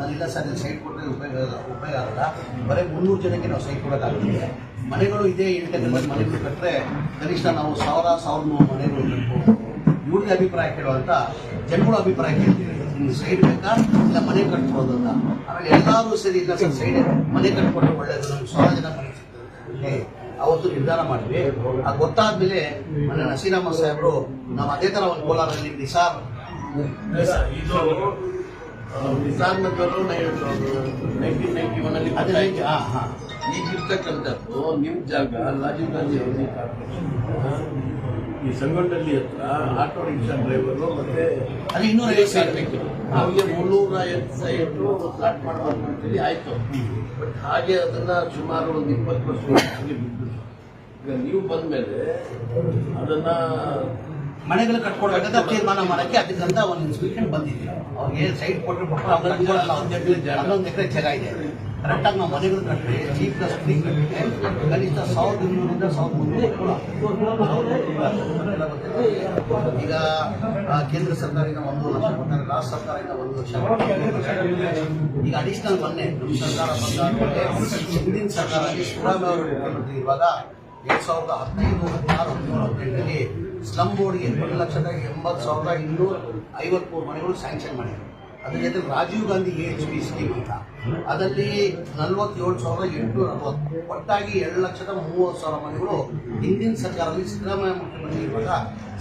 ನಾನಿಲ್ಲ ಸರ್ ಇಲ್ಲಿ ಸೈಟ್ ಕೊಟ್ಟರೆ ಉಪಯೋಗ ಆಗಲ್ಲ, ಬರೀ 300 ಜನಕ್ಕೆ ನಾವು ಸೈಟ್ ಕೊಡೋಕ್ಕಾಗುತ್ತೆ. ಮನೆಗಳು ಇದೇ ಇಂಟರ್ನೆಟ್ ಮನೆಗಳು ಕಟ್ಟರೆ ಕನಿಷ್ಠ ನಾವು 1000-1300 ಮನೆಗಳು ಕಟ್ಬೋದು. ಇವ್ರಿಗೆ ಅಭಿಪ್ರಾಯ ಕೇಳುವಂಥ ಜನಗಳ ಅಭಿಪ್ರಾಯ ಕೇಳ್ತೀವಿ, ನಿಮ್ಗೆ ಸೈಡ್ ಬೇಕಾ ಇಲ್ಲ ಮನೆ ಕಟ್ಬೋದು ಅಂತ. ಆಮೇಲೆ ಎಲ್ಲರೂ ಸರಿ ಇಲ್ಲ ಸರ್ ಸೈಡ್ ಮನೆ ಕಟ್ಕೊಂಡ್ರೆ ಒಳ್ಳೆಯದು, ನಮ್ಗೆ 1000 ಜನ ಮನೆ ಸಿಗ್ತದೆ ಅವತ್ತು ನಿರ್ಧಾರ ಮಾಡಿದ್ವಿ. ಅದು ಗೊತ್ತಾದ್ಮೇಲೆ ಮೊನ್ನೆ ನಸೀರಾಮ ಸಾಹೇಬರು ನಾವು ಅದೇ ಥರ ಒಂದು ಕೋಲಾರಲ್ಲಿ ನಿಸಾರ್ ನಿಸಾರ್ನವರು 1991 ಅದೇ ಈಗಿರ್ತಕ್ಕಂಥದ್ದು ನಿಮ್ಮ ಜಾಗ ರಾಜೀವ್ ಗಾಂಧಿ ಅವರಿಗೆ ಈ ಸಂಗೊಂಡಲ್ಲಿ ಹತ್ರ ಆಟೋ ರಿಕ್ಷಾ ಡ್ರೈವರು ಮತ್ತೆ ಅದು 250 ಸಾವಿರ ಅವ್ರಿಗೆ 350 ಸೈಟು ಫ್ಲಾಟ್ ಮಾಡಬೇಕು ಅಂತೇಳಿ ಆಯ್ತು. ಬಟ್ ಹಾಗೆ ಅದನ್ನ ಸುಮಾರು ಒಂದು 20 ವರ್ಷ ಬಿಟ್ಟು ಈಗ ನೀವು ಬಂದ್ಮೇಲೆ ಅದನ್ನ ಮನೆಗಳು ಕಟ್ಕೊಡ್ಬೇಕಂತ ತೀರ್ಮಾನ ಮಾಡೋಕ್ಕೆ ಅದಕ್ಕಂತ ಒಂದು ಇನ್ಸ್ಪೆಕ್ಷನ್ ಬಂದಿದ್ದೀವಿ. ಅವ್ರಿಗೆ ಸೈಟ್ ಕೊಟ್ಟರೆ ಹನ್ನೊಂದು ಎಕರೆ ಜಾಗ ಇದೆ. ಕರೆಕ್ಟಾಗಿ ನಾವು ಮನೆಗಳು ಕಟ್ಟಿದ್ರೆ ಚೀಫ್ ಪ್ಲಸ್ ಫ್ರೀ ಕಟ್ಟಿದ್ರೆ ಕನಿಷ್ಠ 1200ರಿಂದ 1300 ಈಗ ಕೇಂದ್ರ ಸರ್ಕಾರದಿಂದ 1 ಲಕ್ಷ ಕೊಡ್ತಾರೆ, ರಾಜ್ಯ ಸರ್ಕಾರದಿಂದ 1 ಲಕ್ಷ. ಈಗ ಅಡಿಷನಲ್ ಮೊನ್ನೆ ನಮ್ಮ ಸರ್ಕಾರ ಬಂದಾದ್ಮೇಲೆ ಹಿಂದಿನ ಸರ್ಕಾರ ಸಿದ್ದರಾಮಯ್ಯ ಅವರು ಮುಖ್ಯಮಂತ್ರಿ ಇರುವಾಗ 2015-16-17-18ರಲ್ಲಿ ಸ್ಲಮ್ ಬೋರ್ಡ್ಗೆ 1,80,253 ಮನೆಗಳು ಸ್ಯಾಂಕ್ಷನ್ ಮಾಡಿದರು. ಅದ್ರ ಜೊತೆ ರಾಜೀವ್ ಗಾಂಧಿ AHP ಸ್ಕೀಮ್ ಅಂತ ಅದರಲ್ಲಿ 47,840 ಒಟ್ಟಾಗಿ 2,30,30,000 ಮನೆಗಳು ಹಿಂದಿನ ಸರ್ಕಾರದಲ್ಲಿ ಸಿದ್ದರಾಮಯ್ಯ ಮುಖ್ಯಮಂತ್ರಿ ಇರುವಾಗ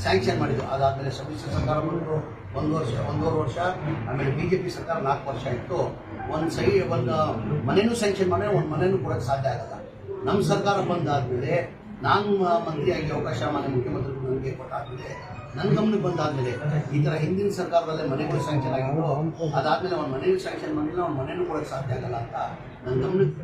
ಸ್ಯಾಂಕ್ಷನ್ ಮಾಡಿದ್ರು. ಅದಾದಮೇಲೆ ಸಮ್ಮಿಶ್ರ ಸರ್ಕಾರ ಬಂದರು 1 ವರ್ಷ, ಆಮೇಲೆ BJP ಸರ್ಕಾರ 4 ವರ್ಷ ಇತ್ತು. ಒಂದು ಮನೆಯೂ ಸ್ಯಾಂಕ್ಷನ್ ಮಾಡಿದ್ರೆ ಒಂದು ಮನೆಯೂ ಕೊಡೋಕ್ಕೆ ಸಾಧ್ಯ ಆಗಲ್ಲ. ನಮ್ಮ ಸರ್ಕಾರ ಬಂದಾದಮೇಲೆ ನಾನು ಮಂತ್ರಿಯಾಗಿ ಅವಕಾಶ ಮಾನ್ಯ ಮುಖ್ಯಮಂತ್ರಿಗಳು ನನಗೆ ಕೊಟ್ಟಾದ್ಮೇಲೆ ನನ್ನ ಗಮನಕ್ಕೆ ಬಂದಾದ್ಮೇಲೆ ಈ ಥರ ಹಿಂದಿನ ಸರ್ಕಾರದಲ್ಲೇ ಮನೆಗಳು ಸ್ಯಾಂಕ್ಷನ್ ಆಗಿದ್ದು, ಅದಾದಮೇಲೆ ಒಂದು ಮನೆಯೂ ಸ್ಯಾಂಕ್ಷನ್ ಮಾಡಿಲ್ಲ, ಒಂದು ಮನೆಯೂ ಕೊಡೋಕ್ಕೆ ಸಾಧ್ಯ ಆಗಲ್ಲ ಅಂತ ನನ್ನ ಗಮನಕ್ಕೆ